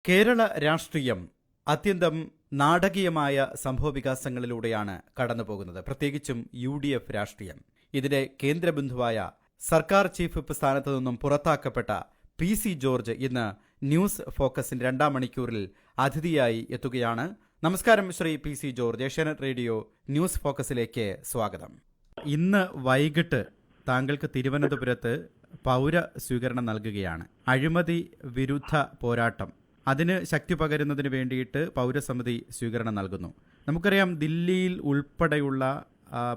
കേരള രാഷ്ട്രീയം അത്യന്തം നാടകീയമായ സംഭവവികാസങ്ങളിലൂടെയാണ് കടന്നുപോകുന്നത്. പ്രത്യേകിച്ചും UDF രാഷ്ട്രീയം. ഇതിലെ കേന്ദ്രബിന്ദുവായ സർക്കാർ ചീഫ് വിപ്പ് സ്ഥാനത്തു നിന്നും പുറത്താക്കപ്പെട്ട PC ജോർജ് ഇന്ന് ന്യൂസ് ഫോക്കസിന്റെ 2-ാം മണിക്കൂറിൽ അതിഥിയായി എത്തുകയാണ്. നമസ്കാരം Shri PC George. Asianet radio news ഫോക്കസിലേക്ക് സ്വാഗതം. ഇന്ന് വൈകിട്ട് താങ്കൾക്ക് തിരുവനന്തപുരത്ത് പൗര സ്വീകരണം നൽകുകയാണ്. അഴിമതി വിരുദ്ധ പോരാട്ടം, അതിന് ശക്തി പകരുന്നതിന് വേണ്ടിയിട്ട് പൗരസമിതി സ്വീകരണം നൽകുന്നു. നമുക്കറിയാം, ദില്ലിയിൽ ഉൾപ്പെടെയുള്ള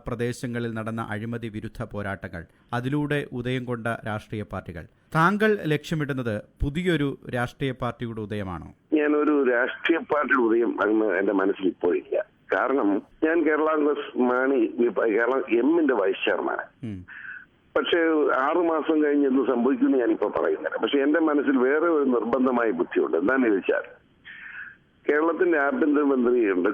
പ്രദേശങ്ങളിൽ നടന്ന അഴിമതി വിരുദ്ധ പോരാട്ടങ്ങൾ, അതിലൂടെ ഉദയം കൊണ്ട രാഷ്ട്രീയ പാർട്ടികൾ. താങ്കൾ ലക്ഷ്യമിടുന്നത് പുതിയൊരു രാഷ്ട്രീയ പാർട്ടിയുടെ ഉദയമാണോ? ഞാനൊരു രാഷ്ട്രീയ പാർട്ടിയുടെ ഉദയം അങ്ങ് എന്റെ മനസ്സിൽ ഇപ്പോഴില്ല. കാരണം ഞാൻ കേരള കോൺഗ്രസ് കേരള എമ്മിന്റെ വൈസ് ചെയർമാനാണ്. പക്ഷേ 6 മാസം കഴിഞ്ഞ് എന്ത് സംഭവിക്കുമെന്ന് ഞാനിപ്പോ പറയുന്നില്ല. പക്ഷെ എന്റെ മനസ്സിൽ വേറെ ഒരു നിർബന്ധമായ ബുദ്ധിയുണ്ട്. എന്താണെന്ന് ചോദിച്ചാൽ, കേരളത്തിന്റെ ആഭ്യന്തരമന്ത്രിയുണ്ട്,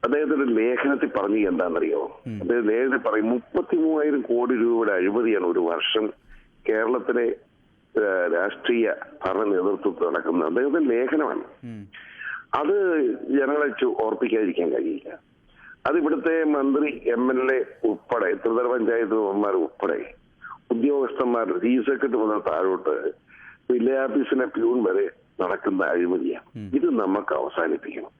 അദ്ദേഹത്തിന്റെ ലേഖനത്തിൽ പറഞ്ഞു എന്താണെന്നറിയോ? അദ്ദേഹം ലേഖനത്തിൽ പറയും 33,000 കോടി രൂപയുടെ അഴിമതിയാണ് ഒരു വർഷം കേരളത്തിലെ രാഷ്ട്രീയ ഭരണ നേതൃത്വത്തിൽ നടക്കുന്നത്. അദ്ദേഹത്തിന്റെ ലേഖനമാണ്. അത് ജനങ്ങളെ ഓർപ്പിക്കാതിരിക്കാൻ കഴിയില്ല. അത് ഇവിടുത്തെ മന്ത്രി, MLA ഉൾപ്പെടെ, ത്രിതല പഞ്ചായത്ത് മെമ്പർമാർ ഉൾപ്പെടെ, ഉദ്യോഗസ്ഥന്മാർ, ചീഫ് സെക്രട്ടറി മുതൽ താഴോട്ട് വില്ലേജ് ഓഫീസിലെ പ്യൂൺ വരെ നടക്കുന്ന അഴിമതിയാണ്. ഇത് നമുക്ക് അവസാനിപ്പിക്കണം.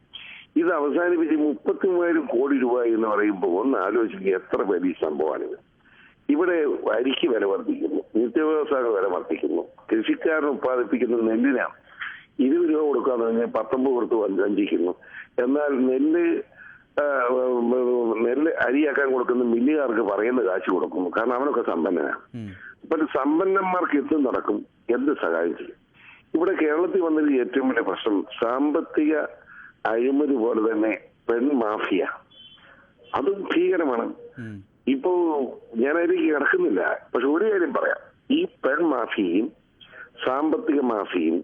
ഇത് അവസാനിപ്പിച്ച് 33,000 കോടി രൂപ എന്ന് പറയുമ്പോൾ ഒന്ന് ആലോചിക്കുക, എത്ര വലിയ സംഭവമാണിത്. ഇവിടെ അരിക്ക് വില വർദ്ധിക്കുന്നു, നിത്യവ്യവസായ വില വർദ്ധിക്കുന്നു, കൃഷിക്കാരൻ ഉത്പാദിപ്പിക്കുന്ന നെല്ലിനാണ് 20 രൂപ കൊടുക്കാന്ന് പറഞ്ഞാൽ 19 കൊടുത്ത് വഞ്ചിക്കുന്നു. എന്നാൽ നെല്ല് അരിയാക്കാൻ കൊടുക്കുന്ന മില്ലുകാർക്ക് പറയുന്ന കാശ് കൊടുക്കുന്നു. കാരണം അവനൊക്കെ സമ്പന്നനാണ്. അപ്പൊ സമ്പന്നന്മാർക്ക് എന്ത് നടക്കും, എന്ത് സഹായം ചെയ്യും? ഇവിടെ കേരളത്തിൽ വന്നൊരു ഏറ്റവും വലിയ പ്രശ്നം സാമ്പത്തിക അഴിമതി പോലെ തന്നെ പെൺ മാഫിയ. അതും ഭീകരമാണ്. ഇപ്പോ ഞാനതിലേക്ക് കിടക്കുന്നില്ല. പക്ഷെ ഒരു കാര്യം പറയാം, ഈ പെൺ മാഫിയയും സാമ്പത്തിക മാഫിയയും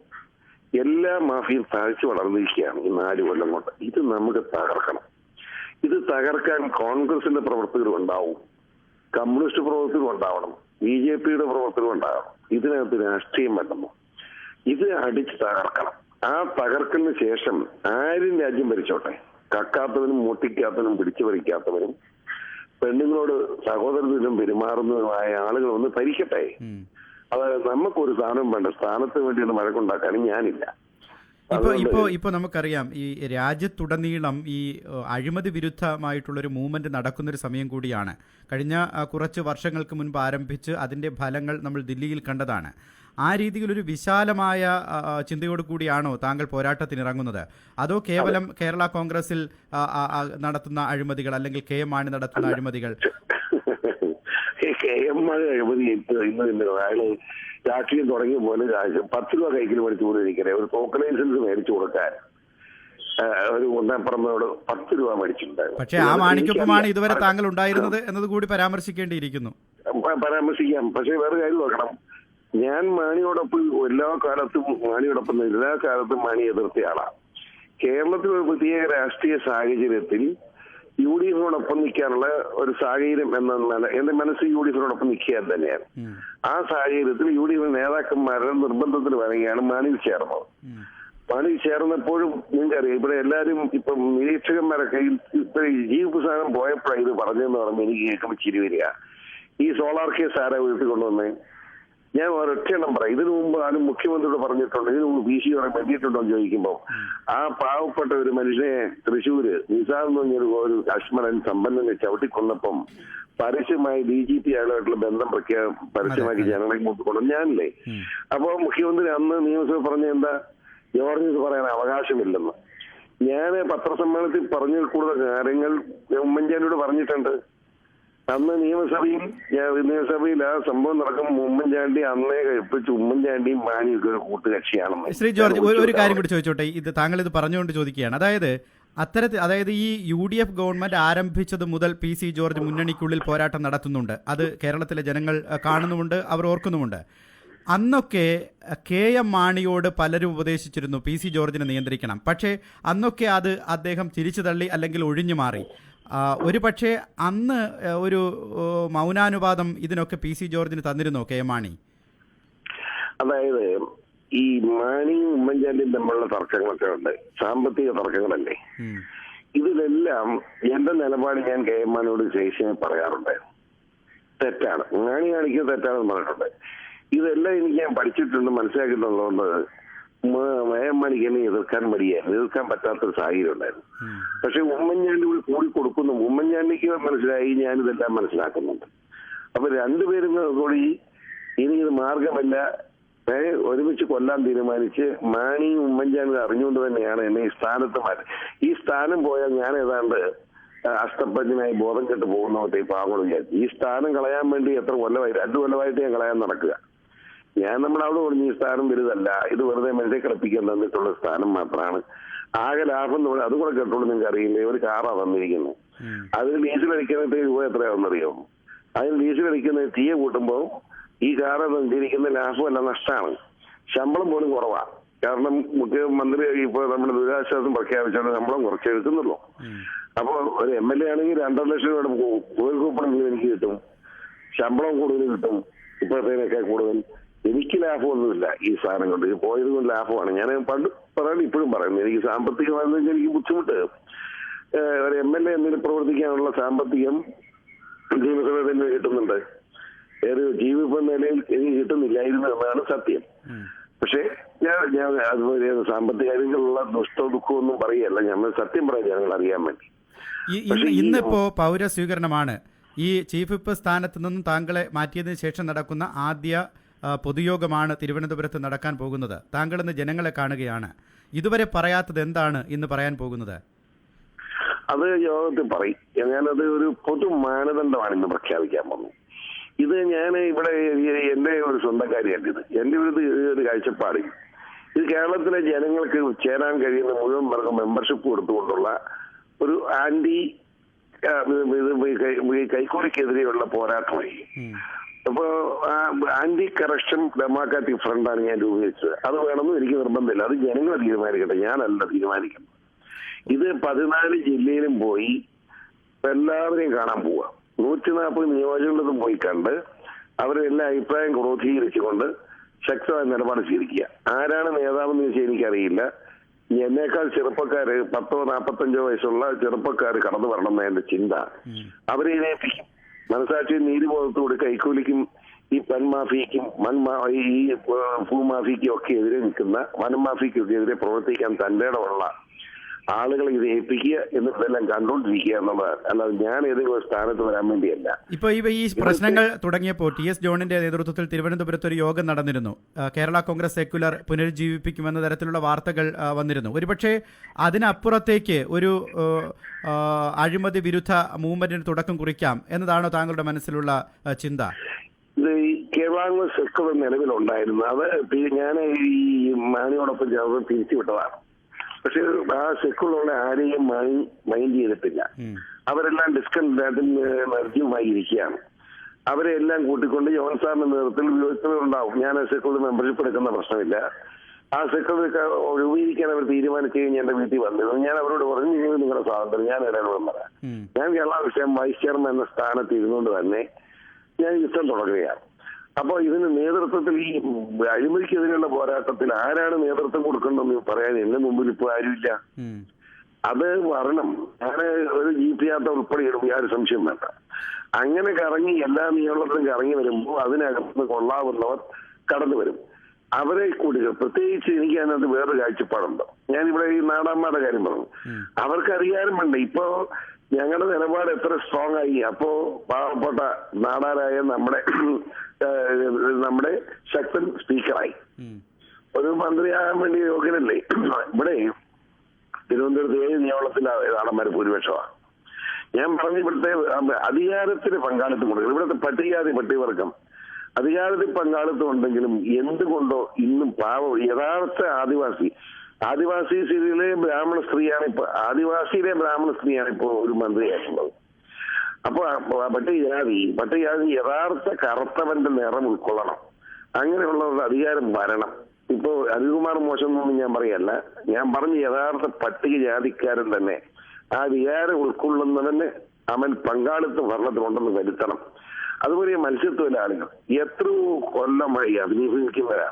എല്ലാ മാഫിയും താഴ്ച വളർന്നിരിക്കുകയാണ് ഈ 4 കൊല്ലം കൊണ്ട്. ഇത് നമുക്ക് തകർക്കണം. ഇത് തകർക്കാൻ കോൺഗ്രസിന്റെ പ്രവർത്തകരും ഉണ്ടാവും, കമ്മ്യൂണിസ്റ്റ് പ്രവർത്തകരും ഉണ്ടാവണം, BJPയുടെ പ്രവർത്തകരും ഉണ്ടാവണം. ഇതിനകത്ത് രാഷ്ട്രീയം വരുന്നു. ഇത് അടിച്ച് തകർക്കണം. ആ തകർക്കലിന് ശേഷം ആരും രാജ്യം ഭരിച്ചോട്ടെ, കക്കാത്തവനും മുട്ടിക്കാത്തവനും പിടിച്ചു പറിക്കാത്തവനും പെണ്ണുങ്ങളോട് സഹോദരത്തിലും പെരുമാറുന്നതുമായ ആളുകൾ ഒന്ന് ഭരിക്കട്ടെ. അതായത് നമുക്കൊരു സ്ഥാനം വേണ്ട, സ്ഥാനത്തിന് വേണ്ടിയൊന്നും വഴക്കുണ്ടാക്കാനും ഞാനില്ല. ഇപ്പൊ നമുക്കറിയാം, ഈ രാജ്യത്തുടനീളം ഈ അഴിമതി വിരുദ്ധമായിട്ടുള്ളൊരു മൂവ്മെന്റ് നടക്കുന്നൊരു സമയം കൂടിയാണ്. കഴിഞ്ഞ കുറച്ച് വർഷങ്ങൾക്ക് മുൻപ് ആരംഭിച്ച് അതിന്റെ ഫലങ്ങൾ നമ്മൾ ദില്ലിയിൽ കണ്ടതാണ്. ആ രീതിയിലൊരു വിശാലമായ ചിന്തയോട് കൂടിയാണോ താങ്കൾ പോരാട്ടത്തിനിറങ്ങുന്നത്? അതോ കേവലം കേരള കോൺഗ്രസിൽ നടത്തുന്ന അഴിമതികൾ, അല്ലെങ്കിൽ KM മാണി നടത്തുന്ന അഴിമതികൾ? KM മാണി അഴിമതി ഇന്ന് അയാള് രാഷ്ട്രീയം തുടങ്ങിയ പോലെ 10 രൂപ കൈക്കിൽ മേടിച്ചു കൊണ്ടിരിക്കണേ. ഒരു ടോക്കൺ ലൈസൻസ് മേടിച്ചു കൊടുക്കാൻ ഒരു ഒന്നപ്പുറമോട് 10 രൂപ മേടിച്ചിട്ടുണ്ടായിരുന്നു. പക്ഷേ ആ മാണിക്കൊപ്പമാണ് ഇതുവരെ താങ്കൾ ഉണ്ടായിരുന്നത് എന്നത് കൂടി പരാമർശിക്കേണ്ടിയിരിക്കുന്നു. പരാമർശിക്കാം. പക്ഷെ വേറെ കാര്യം നോക്കണം, ഞാൻ മാണിയോടൊപ്പം എല്ലാ കാലത്തും മാണി എതിർത്ത ആളാണ്. കേരളത്തിൽ ഒരു പ്രത്യേക രാഷ്ട്രീയ സാഹചര്യത്തിൽ UDFിനോടൊപ്പം നിൽക്കാനുള്ള ഒരു സാഹചര്യം എന്റെ മനസ്സിൽ UDFിനോടൊപ്പം നിൽക്കാൻ തന്നെയാണ്. ആ സാഹചര്യത്തിൽ UDF നേതാക്കന്മാരുടെ നിർബന്ധത്തിന് വഴങ്ങിയാണ് മാണിയിൽ ചേർന്നത്. മാണിയിൽ ചേർന്നപ്പോഴും നിങ്ങൾക്കറിയാം, ഇവിടെ എല്ലാവരും ഇപ്പം നിരീക്ഷകന്മാരൊക്കെ ഇപ്പൊ ജീപ്പ് സാധനം പോയപ്പോഴാണ് ഇത് പറഞ്ഞതെന്ന് പറയുമ്പോൾ എനിക്ക് കേൾക്കുമ്പോൾ ചിരി വരിക. ഈ സോളാർ കേസ് ആരാ വീട്ടിൽ കൊണ്ടുവന്നേ? ഞാൻ ഒരൊറ്റ എണ്ണം പറയാം. ഇതിനു മുമ്പ് ആരും മുഖ്യമന്ത്രിയോട് പറഞ്ഞിട്ടുണ്ട്, ഇതിനു മുമ്പ് BC-യോടെ പറ്റിയിട്ടുണ്ടോ എന്ന് ചോദിക്കുമ്പോൾ ആ പാവപ്പെട്ട ഒരു മനുഷ്യനെ തൃശ്ശൂര് നിസാർ എന്ന് പറഞ്ഞൊരു കാശ്മീരൻ സമ്പന്നനെ ചവിട്ടിക്കൊന്നപ്പം പരസ്യമായി DGP അയാളുമായിട്ടുള്ള ബന്ധം പരസ്യമാക്കി ജനങ്ങളെ കൊണ്ടു ഞാനില്ലേ. അപ്പൊ മുഖ്യമന്ത്രി അന്ന് നിയമസഭ പറഞ്ഞ എന്താ, ജോർജിന് പറയാൻ അവകാശമില്ലെന്ന്. ഞാൻ പത്രസമ്മേളനത്തിൽ പറഞ്ഞ കൂടുതൽ കാര്യങ്ങൾ ഉമ്മൻചാണ്ടിയോട് പറഞ്ഞിട്ടുണ്ട്. അന്ന് നിയമസഭയിൽ ആ സംഭവം നടക്കുമ്പോൾ ഉമ്മൻചാണ്ടി അന്നേ കഴിപ്പിച്ച് ഉമ്മൻചാണ്ടിയും മാണിയൊക്കെ ഒരു കൂട്ടുകക്ഷിയാണെന്ന്. ശ്രീ ജോർജ്, ഒരു കാര്യം കൂടി ചോദിച്ചോട്ടെ. താങ്കൾ ഇത് പറഞ്ഞുകൊണ്ട് ചോദിക്കുകയാണ്, അതായത് ഈ UDF ഗവൺമെന്റ് ആരംഭിച്ചത് മുതൽ PC ജോർജ് മുന്നണിക്കുള്ളിൽ പോരാട്ടം നടത്തുന്നുണ്ട്. അത് കേരളത്തിലെ ജനങ്ങൾ കാണുന്നുമുണ്ട്, അവർ ഓർക്കുന്നുമുണ്ട്. അന്നൊക്കെ KM മാണിയോട് പലരും ഉപദേശിച്ചിരുന്നു PC ജോർജിനെ നിയന്ത്രിക്കണം. പക്ഷേ അന്നൊക്കെ അത് അദ്ദേഹം തിരിച്ചു തള്ളി, അല്ലെങ്കിൽ ഒഴിഞ്ഞു മാറി. ഒരു പക്ഷേ അന്ന് ഒരു മൗനാനുവാദം ഇതിനൊക്കെ PC ജോർജിന് തന്നിരുന്നോ KM മാണി? അതായത് ഈ മാണിയും ഉമ്മൻചാണ്ടിയും തമ്മിലുള്ള തർക്കങ്ങളൊക്കെ ഉണ്ട്, സാമ്പത്തിക തർക്കങ്ങളല്ലേ. ഇതിലെല്ലാം എന്റെ നിലപാട് ഞാൻ കെ എം മാണിയോട് ശേഷിയായി പറയാറുണ്ട്. തെറ്റാണ്, മാണി കാണിക്കുന്നത് തെറ്റാണെന്ന് പറഞ്ഞിട്ടുണ്ട്. ഇതെല്ലാം എനിക്ക് ഞാൻ പഠിച്ചിട്ടുണ്ട്, മനസ്സിലാക്കിയിട്ടുള്ളതുകൊണ്ട് എം മാണിക്ക് എന്നെ എതിർക്കാൻ പറ്റാത്തൊരു സാഹചര്യം ഉണ്ടായിരുന്നു. പക്ഷെ ഉമ്മൻചാണ്ടി കൂടി കൊടുക്കുന്നു, ഉമ്മൻചാണ്ടിക്ക് മനസ്സിലായി, ഞാനിതെല്ലാം മനസ്സിലാക്കുന്നുണ്ട്. അപ്പൊ രണ്ടുപേരും കൂടി ഇനി ഇത് മാർഗമല്ല, ഒരുമിച്ച് കൊല്ലാൻ തീരുമാനിച്ച് മാണിയും ഉമ്മൻചാണ്ടി അറിഞ്ഞുകൊണ്ട് തന്നെയാണ് എന്നെ ഈ സ്ഥാനത്ത് മാറ്റി. ഈ സ്ഥാനം പോയാൽ ഞാൻ ഏതാണ്ട് അഷ്ടപ്പഞ്ചനായി ബോധം കെട്ട് പോകുന്നവട്ടെ ഈ പാവങ്ങളും വിചാരിച്ചു. ഈ സ്ഥാനം കളയാൻ വേണ്ടി എത്ര കൊല്ലമായി, 2 കൊല്ലമായിട്ട് ഞാൻ കളയാൻ നടക്കുക. ഞാൻ നമ്മുടെ അവിടെ പറഞ്ഞു ഈ സ്ഥാനം വലുതല്ല, ഇത് വെറുതെ മനുഷ്യ കളിപ്പിക്കാൻ തന്നിട്ടുള്ള സ്ഥാനം മാത്രമാണ്, ആകെ ലാഭം എന്ന് പറഞ്ഞാൽ അതുകൂടെ കേട്ടോളൂ. നിങ്ങൾക്ക് അറിയില്ലേ, ഒരു കാറാ തന്നിരിക്കുന്നത്, അതിന് ഡീസലടിക്കുന്നതിന് രൂപ എത്രയാണെന്നറിയാമോ? അതിന് ഡീസലടിക്കുന്ന തീയെ കൂട്ടുമ്പോൾ ഈ കാറ് തന്നിരിക്കുന്ന ലാഭമല്ല, നഷ്ടമാണ്. ശമ്പളം പോലും കുറവാ. കാരണം മുഖ്യമന്ത്രി ഇപ്പൊ നമ്മുടെ ദുരിതാശ്വാസം പ്രഖ്യാപിച്ചാൽ ശമ്പളം കുറച്ച് എടുക്കുന്നുള്ളൂ. അപ്പൊ ഒരു MLA ആണെങ്കിൽ 2.5 ലക്ഷം രൂപ കൂപ്പണെങ്കിലും എനിക്ക് കിട്ടും, ശമ്പളം കൂടുതൽ കിട്ടും, ഇപ്പോഴത്തേനൊക്കെ കൂടുതൽ. എനിക്ക് ലാഭമൊന്നുമില്ല ഈ സാധനം കൊണ്ട്, പോയത് കൊണ്ട് ലാഭമാണ്. ഞാൻ പണ്ട് പറയാനും ഇപ്പോഴും പറയുന്നു, എനിക്ക് സാമ്പത്തികമാണെന്ന് എനിക്ക് ബുദ്ധിമുട്ട്. ഒരു MLA എന്നതിൽ പ്രവർത്തിക്കാനുള്ള സാമ്പത്തികം നിയമസഭയിൽ തന്നെ കിട്ടുന്നുണ്ട്, ഒരു ജീവിത നിലയിൽ എനിക്ക് കിട്ടുന്നില്ലായിരുന്നു എന്നാണ് സത്യം. പക്ഷെ ഞാൻ അതുപോലെ സാമ്പത്തിക കാര്യങ്ങളുള്ള ദുഃഖമൊന്നും പറയല്ല, ഞങ്ങൾ സത്യം പറയാൻ ഞങ്ങൾ അറിയാൻ വേണ്ടി. ഇന്നിപ്പോ പൗരസ്വീകരണമാണ്. ഈ ചീഫ് വിപ്പ് സ്ഥാനത്ത് നിന്നും താങ്കളെ മാറ്റിയതിനു ശേഷം നടക്കുന്ന ആദ്യ പൊതുയോഗമാണ് തിരുവനന്തപുരത്ത് നടക്കാൻ പോകുന്നത്. താങ്കൾ ഇന്ന് ജനങ്ങളെ കാണുകയാണ്. ഇതുവരെ പറയാത്തത് എന്താണ് ഇന്ന് പറയാൻ പോകുന്നത്? അത് യോഗത്തിൽ പറയും. ഞാനത് ഒരു പൊതു മാനദണ്ഡമാണ് ഇന്ന് പ്രഖ്യാപിക്കാൻ പോകുന്നത്. ഇത് ഞാൻ ഇവിടെ എന്റെ ഒരു സ്വന്തം കാര്യമായിട്ടിത്, എന്റെ ഒരു കാഴ്ചപ്പാട്. ഇത് കേരളത്തിലെ ജനങ്ങൾക്ക് ചേരാൻ കഴിയുന്ന മുഴുവൻ പേർക്കും മെമ്പർഷിപ്പ് കൊടുത്തുകൊണ്ടുള്ള ഒരു ആന്റി കൈക്കൂലിക്കെതിരെയുള്ള പോരാട്ടമായി. അപ്പോ ആന്റി കറപ്ഷൻ ഡെമോക്രാറ്റിക് ഫ്രണ്ടാണ് ഞാൻ രൂപീകരിച്ചത്. അത് വേണമെന്ന് എനിക്ക് നിർബന്ധമില്ല, അത് ജനങ്ങൾ തീരുമാനിക്കട്ടെ, ഞാനല്ല തീരുമാനിക്കുന്നത്. ഇത് 14 ജില്ലയിലും പോയി എല്ലാവരെയും കാണാൻ പോവുക. 140 നിയോജകങ്ങളിലും പോയി കണ്ട് അവരുടെ എല്ലാ അഭിപ്രായം ക്രോധീകരിച്ചുകൊണ്ട് ശക്തമായ നിലപാട് സ്വീകരിക്കുക. ആരാണ് നേതാവെന്ന് ചോദിച്ചാൽ എനിക്കറിയില്ല. എന്നേക്കാൾ ചെറുപ്പക്കാര് 40-45 വയസ്സുള്ള ചെറുപ്പക്കാർ കടന്നു വരണം എന്ന എന്റെ ചിന്ത. അവരെ ഏൽപ്പിക്കും. മനസാക്ഷി നീതിബോധത്തോട് കൈക്കൂലിക്കും ഈ പെൺമാഫിയക്കും ഈ ഭൂമാഫിയക്കും ഒക്കെ എതിരെ നിൽക്കുന്ന വനമാഫിയക്കൊക്കെ എതിരെ പ്രവർത്തിക്കാൻ തന്റെ ഇടമുള്ള ആളുകളെ ഇത് ഏൽപ്പിക്കുക എന്നിട്ടെല്ലാം കണ്ടുകൊണ്ടിരിക്കുക എന്നുള്ളത്, അല്ലാതെ ഞാൻ ഏതെങ്കിലും ഒരു സ്ഥാനത്ത് വരാൻ വേണ്ടിയല്ല. ഇപ്പൊ ഈ പ്രശ്നങ്ങൾ തുടങ്ങിയപ്പോൾ TS ജോണിന്റെ നേതൃത്വത്തിൽ തിരുവനന്തപുരത്ത് ഒരു യോഗം നടന്നിരുന്നു. കേരള കോൺഗ്രസ് സെക്യുലർ പുനരുജ്ജീവിപ്പിക്കുമെന്ന തരത്തിലുള്ള വാർത്തകൾ വന്നിരുന്നു. ഒരുപക്ഷെ അതിനപ്പുറത്തേക്ക് ഒരു അഴിമതി വിരുദ്ധ മൂവ്മെന്റിന് തുടക്കം കുറിക്കാം എന്നതാണോ താങ്കളുടെ മനസ്സിലുള്ള ചിന്ത? കേരള കോൺഗ്രസ് സെക്യുലർ നിലവിലുണ്ടായിരുന്നു, അത് ഞാൻ ഈ മാണിയോടൊപ്പം ചേർന്ന് തിരിച്ചുവിട്ടതാണ്. പക്ഷെ ആ സെക്യുലറുടെ ആരെയും മൈൻഡ് ചെയ്തിട്ടില്ല. അവരെല്ലാം ഡിസ്കണ്ടിൽ നിർജ്ജീവമായി ഇരിക്കുകയാണ്. അവരെ എല്ലാം കൂട്ടിക്കൊണ്ട് ജോൺ സാറിന്റെ നേതൃത്വത്തിൽ വിയോജിപ്പുകളുണ്ടാവും. ഞാൻ സെക്യുലർ മെമ്പർഷിപ്പ് എടുക്കുന്ന പ്രശ്നമില്ല. ആ സെക്യുലർ രൂപീകരിക്കാൻ അവർ തീരുമാനിച്ചു കഴിഞ്ഞാൽ എന്റെ വീട്ടിൽ വന്നിരുന്നു. ഞാൻ അവരോട് പറഞ്ഞു, നിങ്ങൾ നിങ്ങളുടെ സ്വാതന്ത്ര്യം, ഞാൻ ഇടപെടാൻ പറയാം. ഞാൻ കേരള വിഷയം വൈസ് ചെയർമാൻ എന്ന സ്ഥാനത്ത് ഇരുന്നുകൊണ്ട് തന്നെ ഞാൻ യുദ്ധം തുടങ്ങുകയാണ്. അപ്പോൾ ഇതിന് നേതൃത്വത്തിൽ ഈ അഴിമതിക്കെതിരെയുള്ള പോരാട്ടത്തിൽ ആരാണ് നേതൃത്വം കൊടുക്കേണ്ടതെന്ന് പറയാൻ എന്റെ മുമ്പിൽ ഇപ്പോൾ ആരുമില്ല. അത് വരണം. ഞാൻ ഒരു GP യാത്ര ഉൾപ്പെടെ ഇടും, യാതൊരു സംശയം വേണ്ട. അങ്ങനെ കറങ്ങി എല്ലാ നിയമത്തിലും കറങ്ങി വരുമ്പോൾ അതിനകത്ത് കൊള്ളാവുന്നവർ കടന്നു വരും. അവരെ കൂടി പ്രത്യേകിച്ച് എനിക്ക് അതിനകത്ത് വേറൊരു കാഴ്ചപ്പാടുണ്ട്. ഞാനിവിടെ ഈ നാടാമ്മയുടെ കാര്യം പറഞ്ഞു. അവർക്കറിയാനും വേണ്ട ഇപ്പോ ഞങ്ങളുടെ നിലപാട് എത്ര സ്ട്രോങ് ആയി. അപ്പോ പാവപ്പെട്ട നാടാരായ നമ്മുടെ ശക്തൻ സ്പീക്കറായി. ഒരു മന്ത്രിയാകാൻ വേണ്ടി യോഗ്യനല്ലേ? ഇവിടെ തിരുവനന്തപുരത്ത് 7 നിയമത്തിലെ നാടന്മാർ ഭൂരിപക്ഷമാണ്. ഞാൻ പറഞ്ഞ ഇവിടുത്തെ അധികാരത്തിന് പങ്കാളിത്തം കൊടുക്കണം. ഇവിടുത്തെ പട്ടികവർഗം അധികാരത്തിൽ പങ്കാളിത്തം ഉണ്ടെങ്കിലും എന്തുകൊണ്ടോ ഇന്നും യഥാർത്ഥ ആദിവാസി സ്ഥിതിയിലെ ബ്രാഹ്മണ സ്ത്രീയാണ് ഇപ്പൊ ഒരു മന്ത്രിയായിട്ടുള്ളത്. അപ്പൊ പട്ടികജാതി യഥാർത്ഥ കറുത്തവന്റെ നിറം ഉൾക്കൊള്ളണം. അങ്ങനെയുള്ളവരുടെ അധികാരം വരണം. ഇപ്പോ അനിൽകുമാർ മോശം എന്നൊന്നും ഞാൻ പറയല്ല. ഞാൻ പറഞ്ഞ യഥാർത്ഥ പട്ടികജാതിക്കാരൻ തന്നെ ആ വികാരം ഉൾക്കൊള്ളുന്നവന് അവൻ പങ്കാളിത്തം ഭരണത്തിലുണ്ടെന്ന് വരുത്തണം. അതുപോലെ മത്സ്യത്തൊഴിലാളികൾ എത്രയോ കൊല്ലമായി അഭിനയിക്കുന്നവരാ.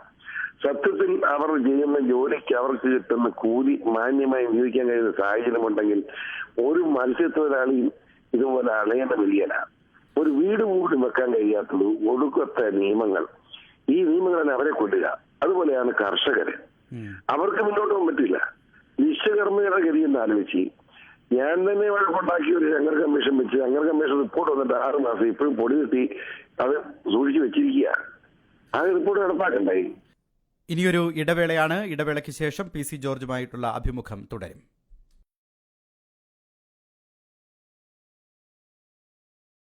സത്യത്തിൽ അവർ ചെയ്യുന്ന ജോലിക്ക് അവർക്ക് കിട്ടുന്ന കൂലി മാന്യമായി ജീവിക്കാൻ കഴിയുന്ന സാഹചര്യം ഉണ്ടെങ്കിൽ ഒരു മത്സ്യത്തൊഴിലാളിയും ഇതുപോലെ അളയേണ്ട വലിയല്ല. ഒരു വീട് പോലും വെക്കാൻ കഴിയാത്തത് ഒടുക്കത്തെ നിയമങ്ങൾ. ഈ നിയമങ്ങളെ അവരെ കൊല്ലുക. അതുപോലെയാണ് കർഷകര്. അവർക്ക് മുന്നോട്ട് പോകാൻ പറ്റില്ല. വിശ്വകർമ്മയുടെ ഗതിയെന്ന് ആലോചിച്ച് ഞാൻ തന്നെ വഴക്കുണ്ടാക്കി ഒരു ശങ്കർ കമ്മീഷൻ വെച്ച് ശങ്കർ കമ്മീഷൻ റിപ്പോർട്ട് വന്നിട്ട് 6 മാസം ഇപ്പോഴും പൊടി കിട്ടി അത് സൂക്ഷിച്ചു വെച്ചിരിക്കുക. ആ റിപ്പോർട്ട് നടപ്പാക്കണ്ടായി. ഇനിയൊരു ഇടവേളയാണ്. ഇടവേളയ്ക്ക് ശേഷം PC ജോർജുമായിട്ടുള്ള അഭിമുഖം തുടരും.